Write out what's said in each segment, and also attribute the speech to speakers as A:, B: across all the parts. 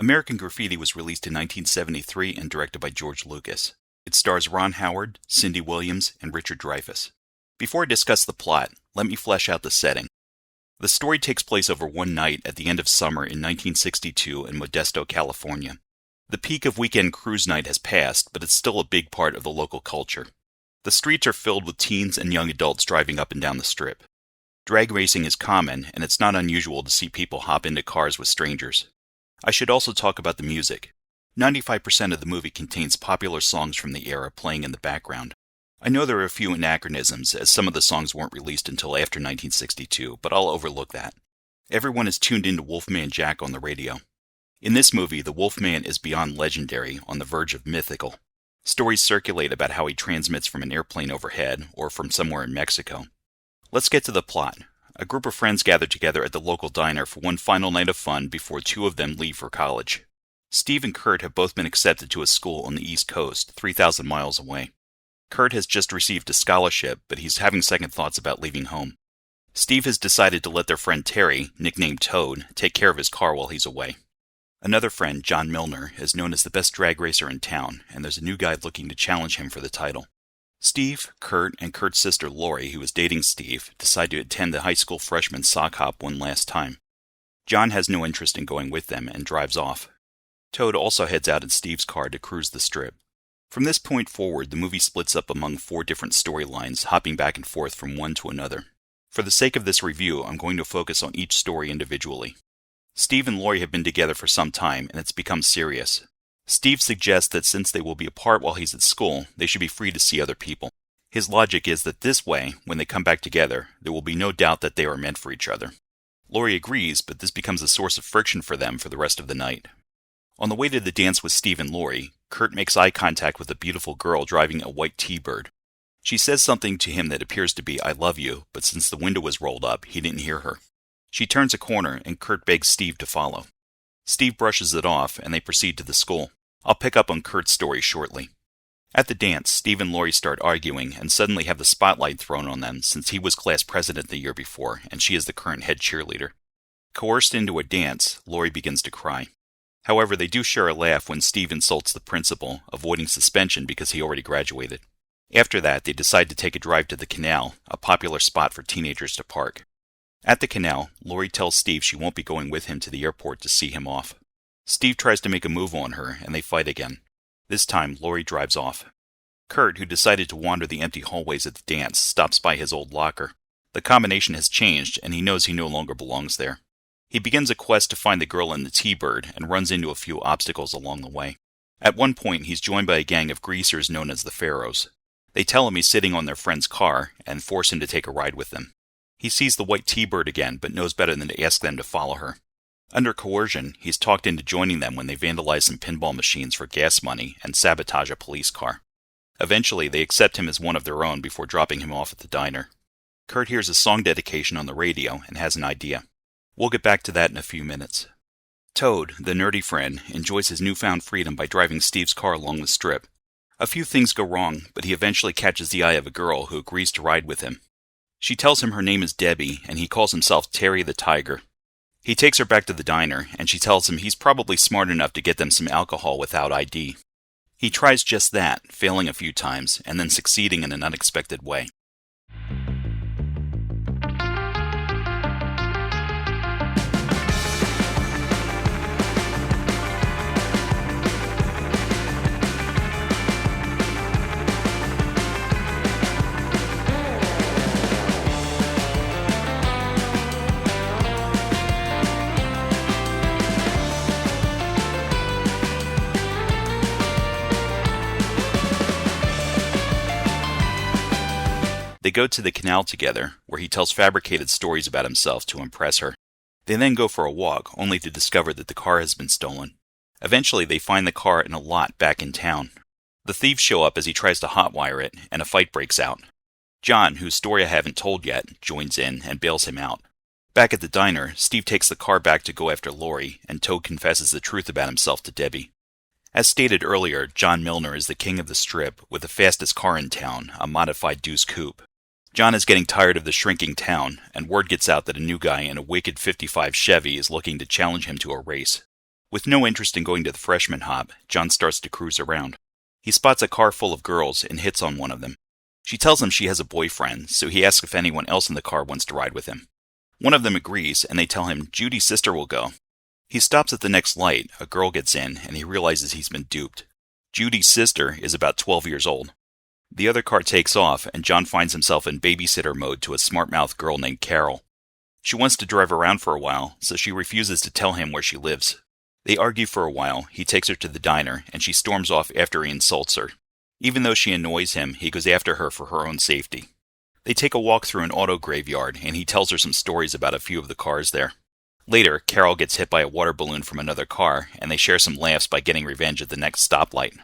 A: American Graffiti was released in 1973 and directed by George Lucas. It stars Ron Howard, Cindy Williams, and Richard Dreyfuss. Before I discuss the plot, let me flesh out the setting. The story takes place over one night at the end of summer in 1962 in Modesto, California. The peak of weekend cruise night has passed, but it's still a big part of the local culture. The streets are filled with teens and young adults driving up and down the strip. Drag racing is common, and it's not unusual to see people hop into cars with strangers. I should also talk about the music. 95% of the movie contains popular songs from the era playing in the background. I know there are a few anachronisms, as some of the songs weren't released until after 1962, but I'll overlook that. Everyone is tuned into Wolfman Jack on the radio. In this movie, the Wolfman is beyond legendary, on the verge of mythical. Stories circulate about how he transmits from an airplane overhead, or from somewhere in Mexico. Let's get to the plot. A group of friends gather together at the local diner for one final night of fun before two of them leave for college. Steve and Kurt have both been accepted to a school on the East Coast, 3,000 miles away. Kurt has just received a scholarship, but he's having second thoughts about leaving home. Steve has decided to let their friend Terry, nicknamed Toad, take care of his car while he's away. Another friend, John Milner, is known as the best drag racer in town, and there's a new guy looking to challenge him for the title. Steve, Kurt, and Kurt's sister Lori, who is dating Steve, decide to attend the high school freshman sock hop one last time. John has no interest in going with them and drives off. Toad also heads out in Steve's car to cruise the strip. From this point forward, the movie splits up among 4 different storylines, hopping back and forth from one to another. For the sake of this review, I'm going to focus on each story individually. Steve and Lori have been together for some time, and it's become serious. Steve suggests that since they will be apart while he's at school, they should be free to see other people. His logic is that this way, when they come back together, there will be no doubt that they are meant for each other. Lori agrees, but this becomes a source of friction for them for the rest of the night. On the way to the dance with Steve and Lori, Kurt makes eye contact with a beautiful girl driving a white T-Bird. She says something to him that appears to be, "I love you," but since the window was rolled up, he didn't hear her. She turns a corner, and Kurt begs Steve to follow. Steve brushes it off, and they proceed to the school. I'll pick up on Kurt's story shortly. At the dance, Steve and Lori start arguing and suddenly have the spotlight thrown on them since he was class president the year before and she is the current head cheerleader. Coerced into a dance, Lori begins to cry. However, they do share a laugh when Steve insults the principal, avoiding suspension because he already graduated. After that, they decide to take a drive to the canal, a popular spot for teenagers to park. At the canal, Lori tells Steve she won't be going with him to the airport to see him off. Steve tries to make a move on her, and they fight again. This time, Lori drives off. Kurt, who decided to wander the empty hallways at the dance, stops by his old locker. The combination has changed, and he knows he no longer belongs there. He begins a quest to find the girl in the T-Bird and runs into a few obstacles along the way. At one point, he's joined by a gang of greasers known as the Pharaohs. They tell him he's sitting on their friend's car and force him to take a ride with them. He sees the white T-Bird again, but knows better than to ask them to follow her. Under coercion, he's talked into joining them when they vandalize some pinball machines for gas money and sabotage a police car. Eventually, they accept him as one of their own before dropping him off at the diner. Kurt hears a song dedication on the radio and has an idea. We'll get back to that in a few minutes. Toad, the nerdy friend, enjoys his newfound freedom by driving Steve's car along the strip. A few things go wrong, but he eventually catches the eye of a girl who agrees to ride with him. She tells him her name is Debbie, and he calls himself Terry the Tiger. He takes her back to the diner, and she tells him he's probably smart enough to get them some alcohol without ID. He tries just that, failing a few times, and then succeeding in an unexpected way. They go to the canal together, where he tells fabricated stories about himself to impress her. They then go for a walk, only to discover that the car has been stolen. Eventually, they find the car in a lot back in town. The thieves show up as he tries to hotwire it, and a fight breaks out. John, whose story I haven't told yet, joins in and bails him out. Back at the diner, Steve takes the car back to go after Lori, and Toad confesses the truth about himself to Debbie. As stated earlier, John Milner is the king of the strip, with the fastest car in town, a modified Deuce Coupe. John is getting tired of the shrinking town, and word gets out that a new guy in a wicked '55 Chevy is looking to challenge him to a race. With no interest in going to the freshman hop, John starts to cruise around. He spots a car full of girls and hits on one of them. She tells him she has a boyfriend, so he asks if anyone else in the car wants to ride with him. One of them agrees, and they tell him Judy's sister will go. He stops at the next light, a girl gets in, and he realizes he's been duped. Judy's sister is about 12 years old. The other car takes off, and John finds himself in babysitter mode to a smart-mouthed girl named Carol. She wants to drive around for a while, so she refuses to tell him where she lives. They argue for a while, he takes her to the diner, and she storms off after he insults her. Even though she annoys him, he goes after her for her own safety. They take a walk through an auto graveyard, and he tells her some stories about a few of the cars there. Later, Carol gets hit by a water balloon from another car, and they share some laughs by getting revenge at the next stoplight.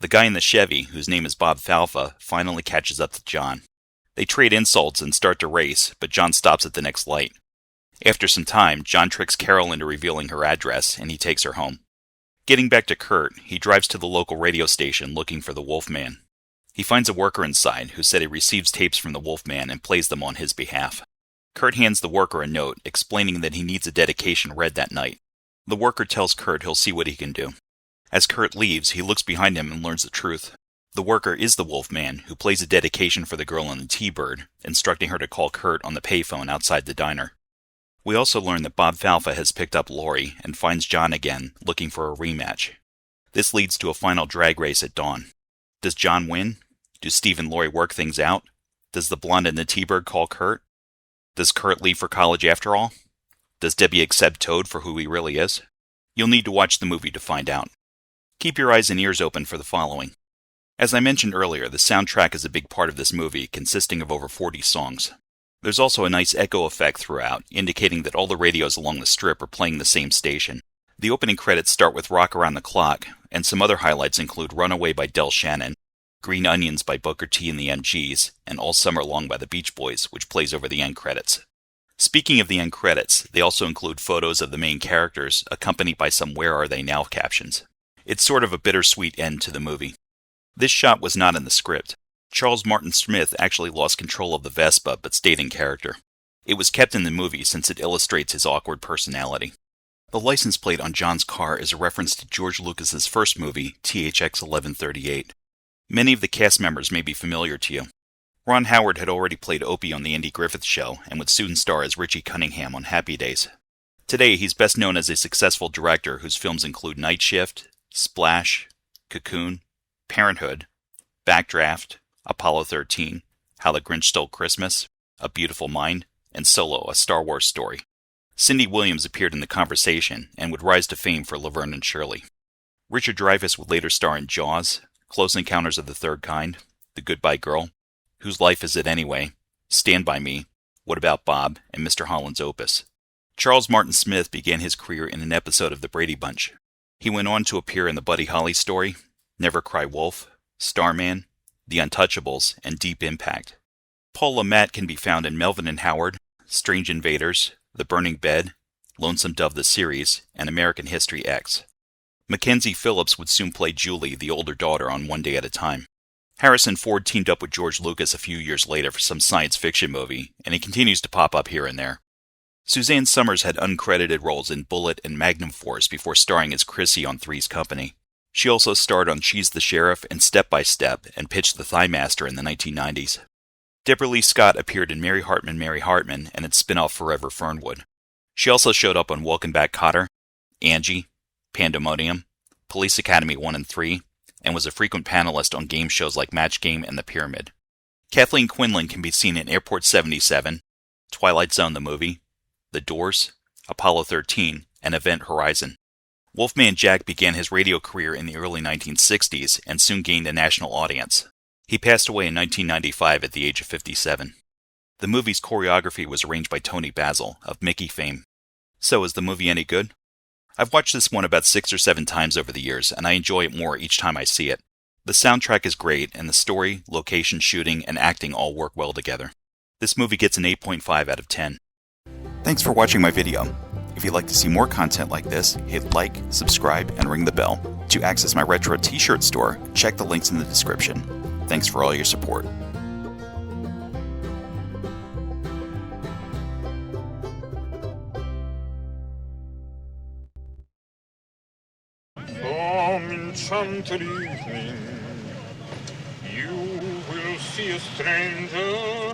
A: The guy in the Chevy, whose name is Bob Falfa, finally catches up to John. They trade insults and start to race, but John stops at the next light. After some time, John tricks Carol into revealing her address, and he takes her home. Getting back to Kurt, he drives to the local radio station looking for the Wolfman. He finds a worker inside who said he receives tapes from the Wolfman and plays them on his behalf. Kurt hands the worker a note explaining that he needs a dedication read that night. The worker tells Kurt he'll see what he can do. As Kurt leaves, he looks behind him and learns the truth. The worker is the Wolfman, who plays a dedication for the girl in the T-Bird, instructing her to call Kurt on the payphone outside the diner. We also learn that Bob Falfa has picked up Lori and finds John again, looking for a rematch. This leads to a final drag race at dawn. Does John win? Do Steve and Lori work things out? Does the blonde in the T-Bird call Kurt? Does Kurt leave for college after all? Does Debbie accept Toad for who he really is? You'll need to watch the movie to find out. Keep your eyes and ears open for the following. As I mentioned earlier, the soundtrack is a big part of this movie, consisting of over 40 songs. There's also a nice echo effect throughout, indicating that all the radios along the strip are playing the same station. The opening credits start with Rock Around the Clock, and some other highlights include Runaway by Del Shannon, Green Onions by Booker T and the MGs, and All Summer Long by the Beach Boys, which plays over the end credits. Speaking of the end credits, they also include photos of the main characters, accompanied by some Where Are They Now captions. It's sort of a bittersweet end to the movie. This shot was not in the script. Charles Martin Smith actually lost control of the Vespa but stayed in character. It was kept in the movie since it illustrates his awkward personality. The license plate on John's car is a reference to George Lucas's first movie, THX 1138. Many of the cast members may be familiar to you. Ron Howard had already played Opie on The Andy Griffith Show and would soon star as Richie Cunningham on Happy Days. Today, he's best known as a successful director whose films include Night Shift, Splash, Cocoon, Parenthood, Backdraft, Apollo 13, How the Grinch Stole Christmas, A Beautiful Mind, and Solo, A Star Wars Story. Cindy Williams appeared in The Conversation and would rise to fame for Laverne and Shirley. Richard Dreyfuss would later star in Jaws, Close Encounters of the Third Kind, The Goodbye Girl, Whose Life Is It Anyway, Stand By Me, What About Bob, and Mr. Holland's Opus. Charles Martin Smith began his career in an episode of The Brady Bunch. He went on to appear in The Buddy Holly Story, Never Cry Wolf, Starman, The Untouchables, and Deep Impact. Paul LeMat can be found in Melvin and Howard, Strange Invaders, The Burning Bed, Lonesome Dove the Series, and American History X. Mackenzie Phillips would soon play Julie, the older daughter, on One Day at a Time. Harrison Ford teamed up with George Lucas a few years later for some science fiction movie, and he continues to pop up here and there. Suzanne Summers had uncredited roles in Bullet and Magnum Force before starring as Chrissy on Three's Company. She also starred on She's the Sheriff and Step by Step and pitched The Thigh Master in the 1990s. Deborah Lee Scott appeared in Mary Hartman and its spin-off Forever Fernwood. She also showed up on Welcome Back, Kotter, Angie, Pandemonium, Police Academy 1 and 3, and was a frequent panelist on game shows like Match Game and The Pyramid. Kathleen Quinlan can be seen in Airport 77, Twilight Zone the movie, The Doors, Apollo 13, and Event Horizon. Wolfman Jack began his radio career in the early 1960s and soon gained a national audience. He passed away in 1995 at the age of 57. The movie's choreography was arranged by Tony Basil, of Mickey fame. So, is the movie any good? I've watched this one about 6 or 7 times over the years, and I enjoy it more each time I see it. The soundtrack is great, and the story, location shooting, and acting all work well together. This movie gets an 8.5 out of 10. Thanks for watching my video. If you'd like to see more content like this, hit like, subscribe, and ring the bell. To access my retro t-shirt store, check the links in the description. Thanks for all your support.
B: From enchanted evening, you will see a stranger